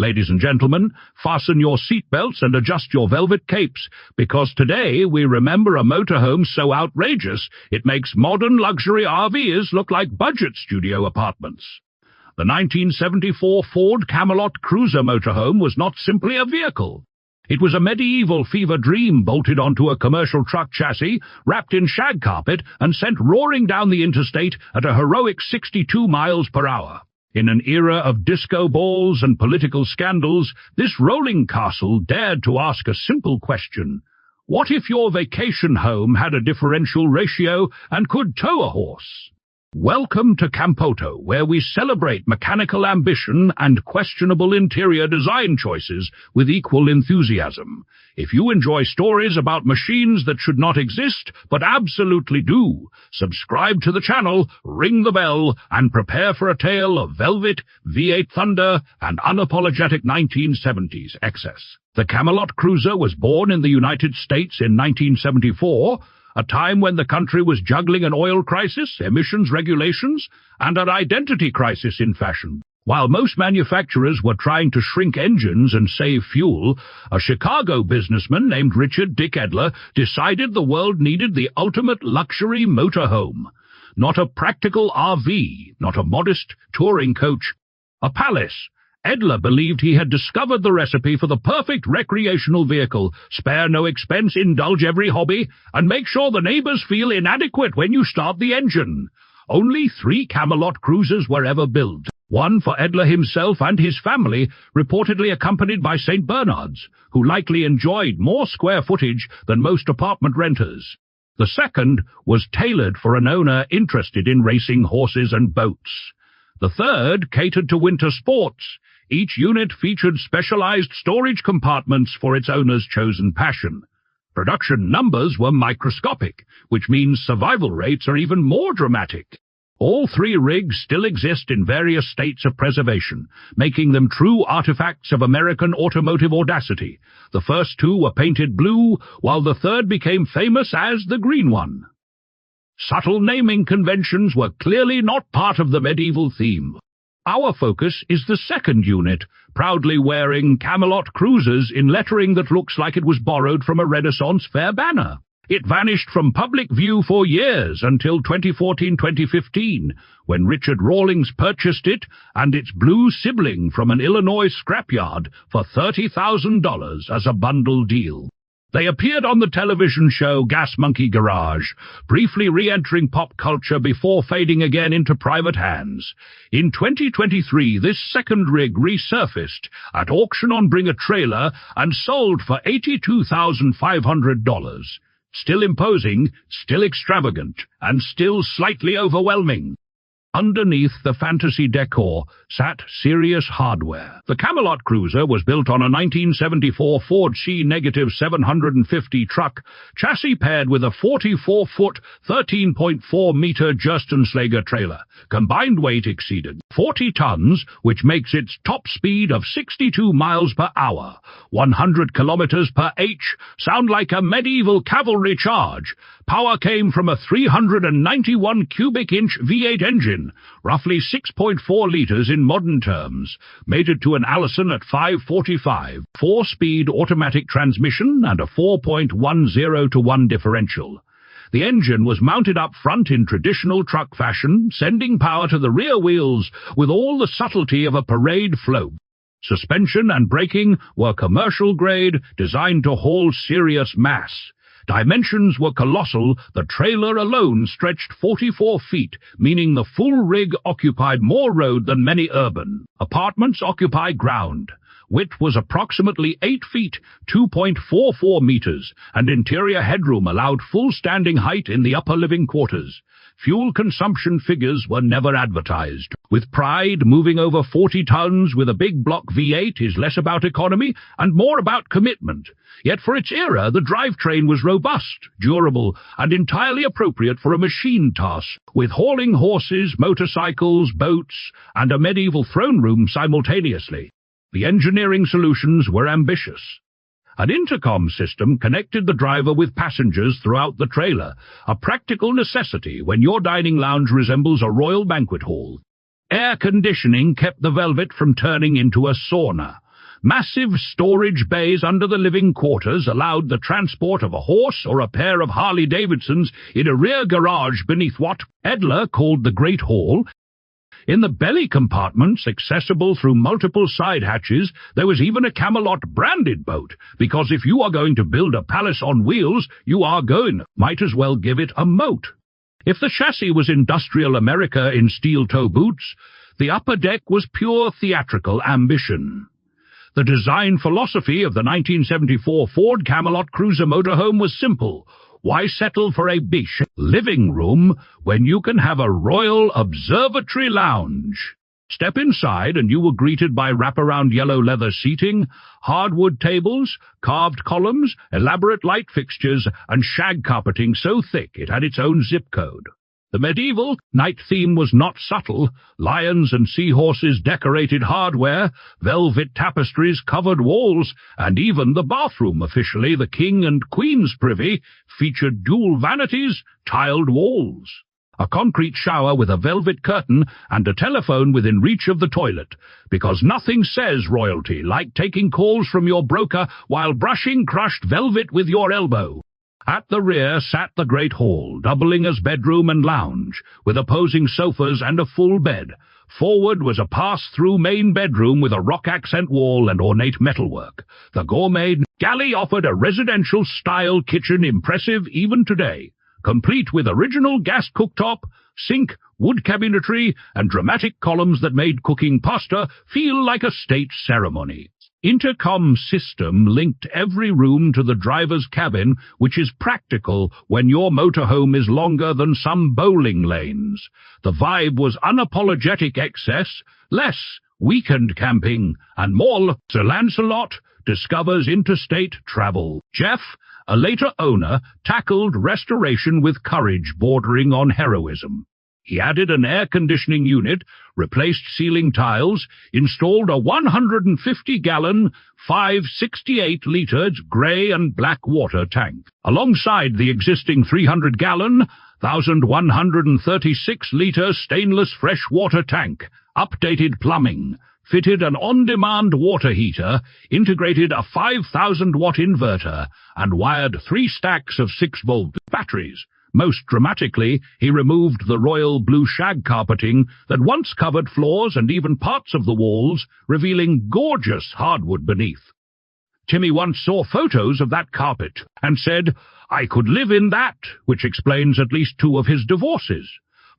Ladies and gentlemen, fasten your seatbelts and adjust your velvet capes, because today we remember a motorhome so outrageous it makes modern luxury RVs look like budget studio apartments. The 1974 Ford Camelot Cruiser Motorhome was not simply a vehicle. It was a medieval fever dream bolted onto a commercial truck chassis, wrapped in shag carpet, and sent roaring down the interstate at a heroic 62 miles per hour. In an era of disco balls and political scandals, this rolling castle dared to ask a simple question. What if your vacation home had a differential ratio and could tow a horse? Welcome to Campoto, where we celebrate mechanical ambition and questionable interior design choices with equal enthusiasm. If you enjoy stories about machines that should not exist, but absolutely do, subscribe to the channel, ring the bell, and prepare for a tale of velvet, V8 thunder, and unapologetic 1970s excess. The Camelot Cruiser was born in the United States in 1974, a time when the country was juggling an oil crisis, emissions regulations, and an identity crisis in fashion. While most manufacturers were trying to shrink engines and save fuel, a Chicago businessman named Richard Dick Edler decided the world needed the ultimate luxury motorhome. Not a practical RV, not a modest touring coach, a palace. Edler believed he had discovered the recipe for the perfect recreational vehicle. Spare no expense, indulge every hobby, and make sure the neighbors feel inadequate when you start the engine. Only 3 Camelot Cruisers were ever built. One for Edler himself and his family, reportedly accompanied by St. Bernards, who likely enjoyed more square footage than most apartment renters. The second was tailored for an owner interested in racing horses and boats. The third catered to winter sports. Each unit featured specialized storage compartments for its owner's chosen passion. Production numbers were microscopic, which means survival rates are even more dramatic. All 3 rigs still exist in various states of preservation, making them true artifacts of American automotive audacity. The first 2 were painted blue, while the third became famous as the green one. Subtle naming conventions were clearly not part of the medieval theme. Our focus is the second unit, proudly wearing Camelot Cruisers in lettering that looks like it was borrowed from a Renaissance fair banner. It vanished from public view for years until 2014-2015, when Richard Rawlings purchased it and its blue sibling from an Illinois scrapyard for $30,000 as a bundle deal. They appeared on the television show Gas Monkey Garage, briefly re-entering pop culture before fading again into private hands. In 2023, this second rig resurfaced at auction on Bring a Trailer and sold for $82,500. Still imposing, still extravagant, and still slightly overwhelming. Underneath the fantasy decor sat serious hardware. The Camelot Cruiser was built on a 1974 Ford C-750 truck, chassis paired with a 44-foot, 13.4-meter Gerstenslager trailer. Combined weight exceeded 40 tons, which makes its top speed of 62 miles per hour. 100 kilometers per H sound like a medieval cavalry charge. Power came from a 391 cubic inch V8 engine, roughly 6.4 liters in modern terms, mated to an Allison at 545, 4-speed automatic transmission and a 4.10-to-1 differential. The engine was mounted up front in traditional truck fashion, sending power to the rear wheels with all the subtlety of a parade float. Suspension and braking were commercial grade, designed to haul serious mass. Dimensions were colossal. The trailer alone stretched 44 feet, meaning the full rig occupied more road than many urban apartments occupy ground. Width was approximately 8 feet, 2.44 meters, and interior headroom allowed full standing height in the upper living quarters. Fuel consumption figures were never advertised. With pride, moving over 40 tons with a big block V8 is less about economy and more about commitment. Yet for its era, the drivetrain was robust, durable, and entirely appropriate for a machine task, with hauling horses, motorcycles, boats, and a medieval throne room simultaneously. The engineering solutions were ambitious. An intercom system connected the driver with passengers throughout the trailer, a practical necessity when your dining lounge resembles a royal banquet hall. Air conditioning kept the velvet from turning into a sauna. Massive storage bays under the living quarters allowed the transport of a horse or a pair of Harley-Davidsons in a rear garage beneath what Edler called the Great Hall. In the belly compartments, accessible through multiple side hatches, there was even a Camelot-branded boat, because if you are going to build a palace on wheels, might as well give it a moat. If the chassis was industrial America in steel-toe boots, the upper deck was pure theatrical ambition. The design philosophy of the 1974 Ford Camelot Cruiser Motorhome was simple. Why settle for a biche living room when you can have a Royal Observatory Lounge? Step inside and you were greeted by wraparound yellow leather seating, hardwood tables, carved columns, elaborate light fixtures, and shag carpeting so thick it had its own zip code. The medieval night theme was not subtle. Lions and seahorses decorated hardware, velvet tapestries covered walls, and even the bathroom, officially the King and Queen's Privy, featured dual vanities, tiled walls, a concrete shower with a velvet curtain, and a telephone within reach of the toilet, because nothing says royalty like taking calls from your broker while brushing crushed velvet with your elbow. At the rear sat the Great Hall, doubling as bedroom and lounge, with opposing sofas and a full bed. Forward was a pass-through main bedroom with a rock accent wall and ornate metalwork. The Gourmet Galley offered a residential-style kitchen impressive even today, complete with original gas cooktop, sink, wood cabinetry, and dramatic columns that made cooking pasta feel like a state ceremony. Intercom system linked every room to the driver's cabin, which is practical when your motorhome is longer than some bowling lanes. The vibe was unapologetic excess, less weekend camping, and more Sir Lancelot discovers interstate travel. Jeff, a later owner, tackled restoration with courage bordering on heroism. He added an air conditioning unit, replaced ceiling tiles, installed a 150-gallon, 568-litre grey and black water tank, alongside the existing 300-gallon, 1,136-litre stainless freshwater tank, updated plumbing, fitted an on-demand water heater, integrated a 5,000-watt inverter, and wired 3 stacks of 6-volt batteries. Most dramatically, he removed the royal blue shag carpeting that once covered floors and even parts of the walls, revealing gorgeous hardwood beneath. Timmy once saw photos of that carpet and said, "I could live in that," which explains at least 2 of his divorces.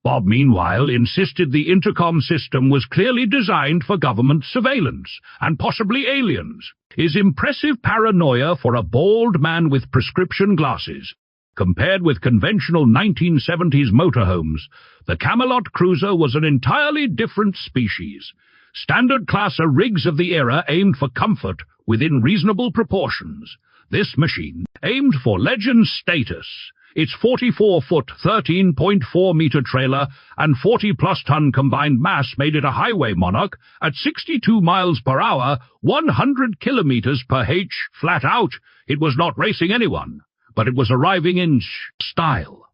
Bob, meanwhile, insisted the intercom system was clearly designed for government surveillance, and possibly aliens. His impressive paranoia for a bald man with prescription glasses. Compared with conventional 1970s motorhomes, the Camelot Cruiser was an entirely different species. Standard-class rigs of the era aimed for comfort within reasonable proportions. This machine aimed for legend status. Its 44-foot, 13.4-meter trailer and 40-plus-ton combined mass made it a highway monarch at 62 miles per hour, 100 kilometers per h, flat out. It was not racing anyone, but it was arriving in style.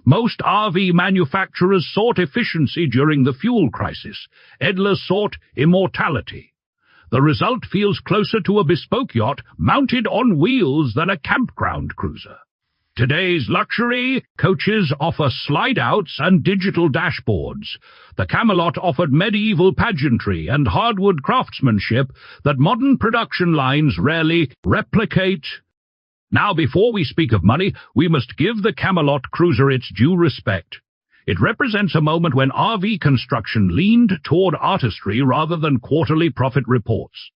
Most RV manufacturers sought efficiency during the fuel crisis. Edler sought immortality. The result feels closer to a bespoke yacht mounted on wheels than a campground cruiser. Today's luxury coaches offer slide-outs and digital dashboards. The Camelot offered medieval pageantry and hardwood craftsmanship that modern production lines rarely replicate. Now, before we speak of money, we must give the Camelot Cruiser its due respect. It represents a moment when RV construction leaned toward artistry rather than quarterly profit reports.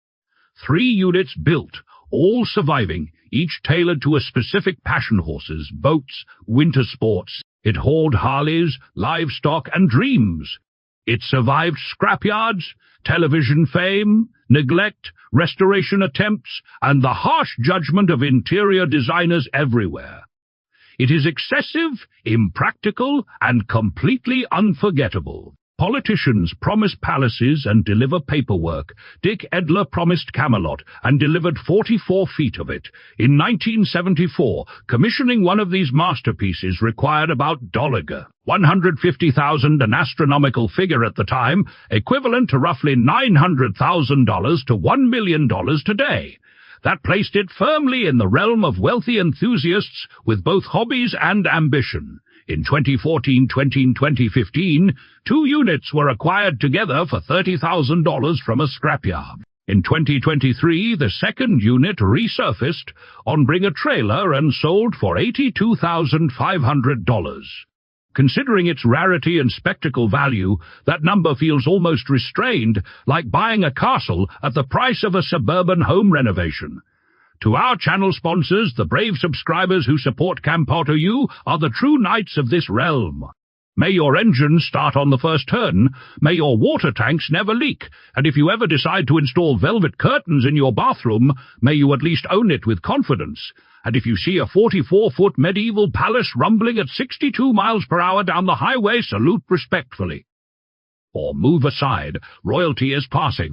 3 units built, all surviving, each tailored to a specific passion: horses, boats, winter sports. It hauled Harleys, livestock, and dreams. It survived scrapyards, television fame, neglect, restoration attempts, and the harsh judgment of interior designers everywhere. It is excessive, impractical, and completely unforgettable. Politicians promise palaces and deliver paperwork. Dick Edler promised Camelot and delivered 44 feet of it. In 1974, commissioning one of these masterpieces required about $150,000, an astronomical figure at the time, equivalent to roughly $900,000 to $1 million today. That placed it firmly in the realm of wealthy enthusiasts with both hobbies and ambition. In 2014-2015, 2 units were acquired together for $30,000 from a scrapyard. In 2023, the second unit resurfaced on Bring a Trailer and sold for $82,500. Considering its rarity and spectacle value, that number feels almost restrained, like buying a castle at the price of a suburban home renovation. To our channel sponsors, the brave subscribers who support Campoto U are the true knights of this realm. May your engine start on the first turn, may your water tanks never leak, and if you ever decide to install velvet curtains in your bathroom, may you at least own it with confidence. And if you see a 44-foot medieval palace rumbling at 62 miles per hour down the highway, salute respectfully. Or move aside, royalty is passing.